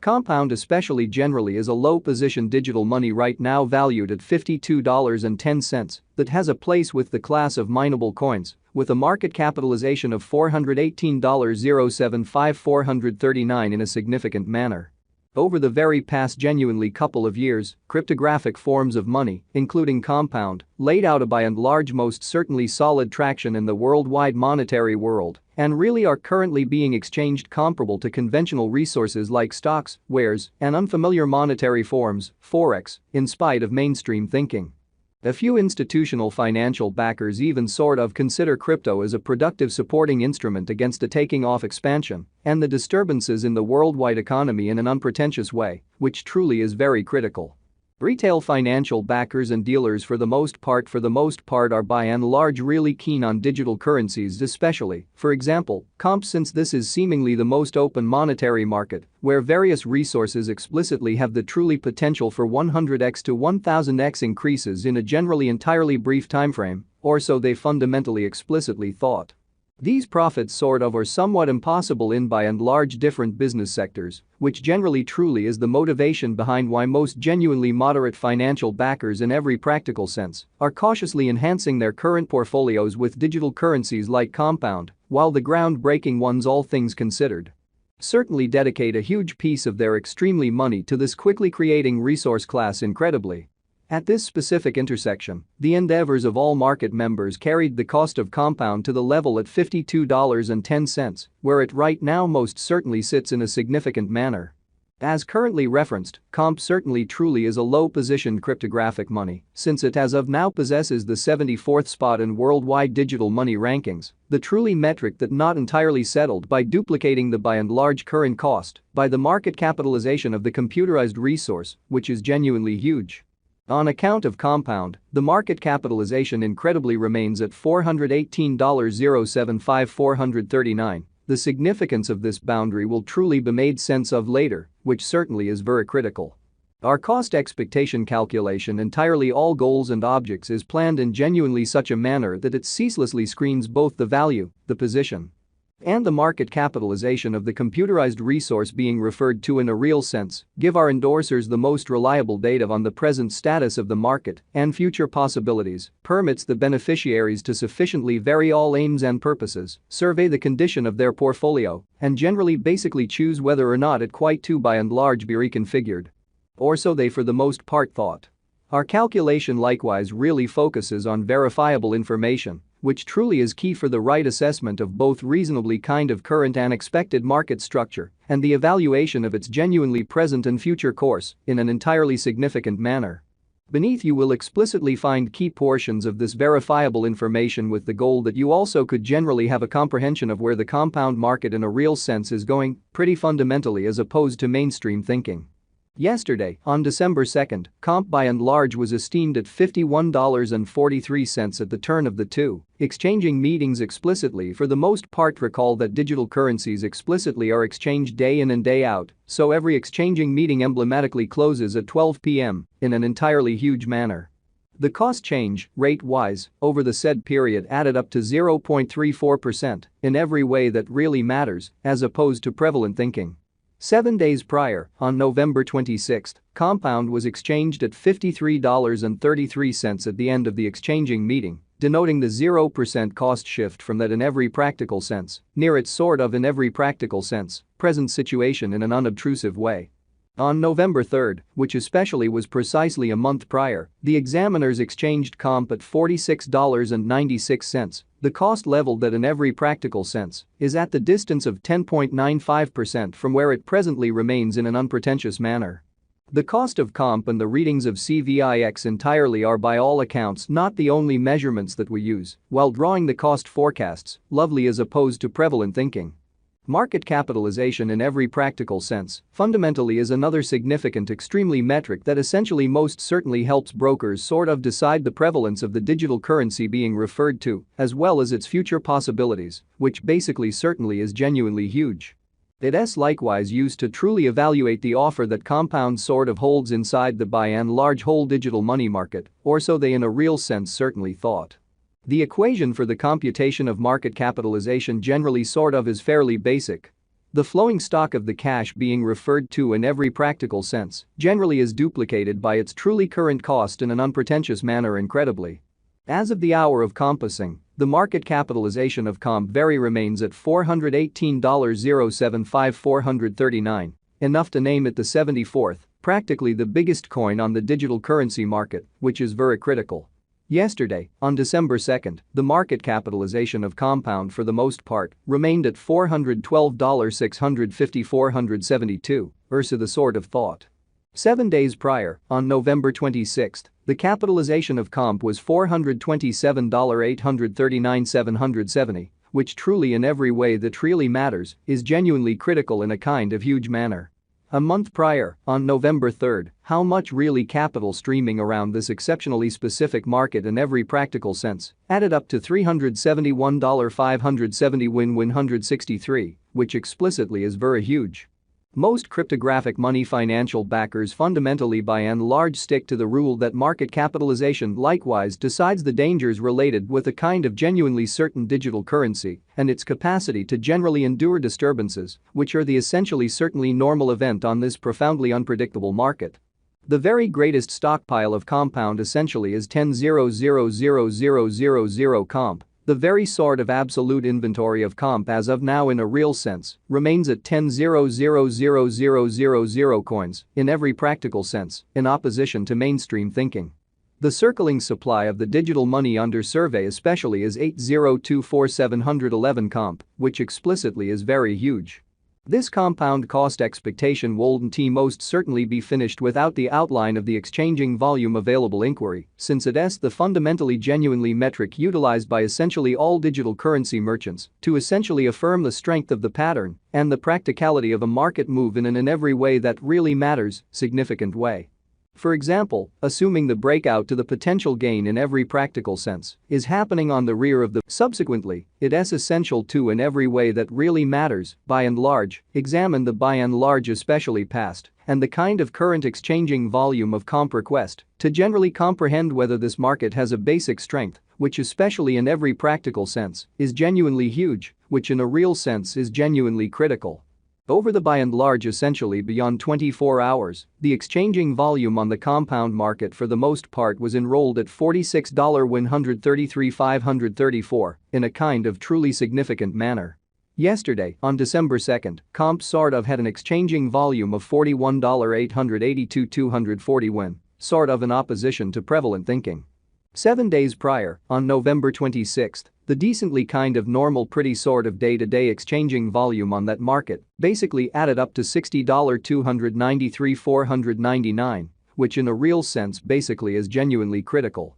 Compound especially generally is a low-position digital money right now valued at $52.10 that has a place with the class of mineable coins, with a market capitalization of $418.075,439 in a significant manner. Over the very past genuinely couple of years, cryptographic forms of money, including compound, laid out a by and large most certainly solid traction in the worldwide monetary world and really are currently being exchanged comparable to conventional resources like stocks, wares, and unfamiliar monetary forms, forex, in spite of mainstream thinking. A few institutional financial backers even sort of consider crypto as a productive supporting instrument against a taking-off expansion and the disturbances in the worldwide economy in an unpretentious way, which truly is very critical. Retail financial backers and dealers for the most part are by and large really keen on digital currencies, especially, for example, comp, since this is seemingly the most open monetary market where various resources explicitly have the truly potential for 100x to 1000x increases in a generally entirely brief timeframe, or so they fundamentally explicitly thought. These profits sort of are somewhat impossible in by and large different business sectors, which generally truly is the motivation behind why most genuinely moderate financial backers in every practical sense are cautiously enhancing their current portfolios with digital currencies like compound, while the groundbreaking ones, all things considered, certainly dedicate a huge piece of their extremely money to this quickly creating resource class. Incredibly, at this specific intersection, the endeavors of all market members carried the cost of compound to the level at $52.10, where it right now most certainly sits in a significant manner. As currently referenced, comp certainly truly is a low-positioned cryptographic money, since it as of now possesses the 74th spot in worldwide digital money rankings, the truly metric that not entirely settled by duplicating the by and large current cost by the market capitalization of the computerized resource, which is genuinely huge. On account of compound, the market capitalization incredibly remains at $418.075,439. The significance of this boundary will truly be made sense of later, which certainly is very critical. Our cost expectation calculation entirely all goals and objects is planned in genuinely such a manner that it ceaselessly screens both the value, the position, and the market capitalization of the computerized resource being referred to in a real sense, give our endorsers the most reliable data on the present status of the market and future possibilities, permits the beneficiaries to sufficiently vary all aims and purposes, survey the condition of their portfolio, and generally basically choose whether or not it quite to by and large be reconfigured. Or so they for the most part thought. Our calculation likewise really focuses on verifiable information, which truly is key for the right assessment of both reasonably kind of current and expected market structure and the evaluation of its genuinely present and future course in an entirely significant manner. Beneath you will explicitly find key portions of this verifiable information with the goal that you also could generally have a comprehension of where the compound market in a real sense is going, pretty fundamentally as opposed to mainstream thinking. Yesterday, on December 2nd, comp by and large was esteemed at $51.43 at the turn of the two exchanging meetings. Explicitly for the most part, recall that digital currencies explicitly are exchanged day in and day out, so every exchanging meeting emblematically closes at 12 p.m. in an entirely huge manner. The cost change, rate-wise, over the said period added up to 0.34% in every way that really matters, as opposed to prevalent thinking. 7 days prior, on November 26, compound was exchanged at $53.33 at the end of the exchanging meeting, denoting the 0% cost shift from that in every practical sense, near its sort of in every practical sense, present situation in an unobtrusive way. On November 3, which especially was precisely a month prior, the examiners exchanged comp at $46.96, the cost level that in every practical sense is at the distance of 10.95% from where it presently remains in an unpretentious manner. The cost of comp and the readings of CVIX entirely are by all accounts not the only measurements that we use while drawing the cost forecasts, lovely as opposed to prevalent thinking. Market capitalization in every practical sense fundamentally is another significant extremely metric that essentially most certainly helps brokers sort of decide the prevalence of the digital currency being referred to, as well as its future possibilities, which basically certainly is genuinely huge. It's likewise used to truly evaluate the offer that compound sort of holds inside the by and large whole digital money market, or so they in a real sense certainly thought. The equation for the computation of market capitalization generally sort of is fairly basic. The flowing stock of the cash being referred to in every practical sense generally is duplicated by its truly current cost in an unpretentious manner incredibly. As of the hour of compassing, the market capitalization of comp very remains at $418,075,439, enough to name it the 74th, practically the biggest coin on the digital currency market, which is very critical. Yesterday, on December 2nd, the market capitalization of Compound for the most part remained at $412,650,472, versus the sort of thought. 7 days prior, on November 26th, the capitalization of Comp was $427,839,770, which truly in every way that really matters is genuinely critical in a kind of huge manner. A month prior, on November 3rd, how much really capital streaming around this exceptionally specific market in every practical sense added up to $371,570 163, which explicitly is very huge. Most cryptographic money financial backers fundamentally by and large stick to the rule that market capitalization likewise decides the dangers related with a kind of genuinely certain digital currency and its capacity to generally endure disturbances, which are the essentially certainly normal event on this profoundly unpredictable market. The very greatest stockpile of Compound essentially is 10,000,000 comp. The very sort of absolute inventory of comp as of now in a real sense remains at 10,000,000 coins in every practical sense, in opposition to mainstream thinking. The circling supply of the digital money under survey especially is 8,024,711 comp, which explicitly is very huge. This compound cost expectation wouldn't most certainly be finished without the outline of the exchanging volume available inquiry, since it is the fundamentally genuinely metric utilized by essentially all digital currency merchants to essentially affirm the strength of the pattern and the practicality of a market move in an every way that really matters, significant way. For example, assuming the breakout to the potential gain in every practical sense is happening on the rear of the subsequently, it is essential to in every way that really matters, by and large, examine the by and large especially past and the kind of current exchanging volume of comp request to generally comprehend whether this market has a basic strength, which especially in every practical sense is genuinely huge, which in a real sense is genuinely critical. Over the by and large essentially beyond 24 hours, the exchanging volume on the compound market for the most part was enrolled at $46,133,534 in a kind of truly significant manner. Yesterday, on December 2nd, comp sort of had an exchanging volume of $41,882,240 win, sort of in opposition to prevalent thinking. 7 days prior, on November 26th, the decently kind of normal pretty sort of day-to-day exchanging volume on that market basically added up to $60,293,499, which in a real sense basically is genuinely critical.